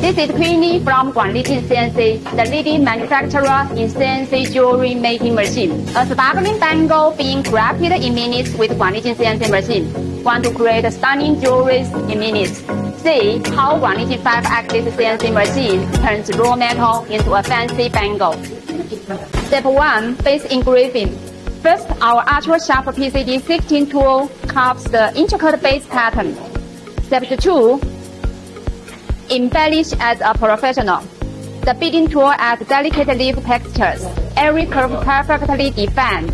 This is Queenie from Guanglijin CNC, the leading manufacturer in CNC jewelry making machine. A sparkling bangle being crafted in minutes with Guanglijin CNC machine. Want to create stunning jewelry in minutes? See how Guanglijin 5-axis CNC machine turns raw metal into a fancy bangle. Step 1. Base engraving. First, our ultra-sharp PCD 16 tool carves the intricate base pattern. Step 2. Embellish as a professional. The beading tool adds delicate leaf textures. Every curve perfectly defined.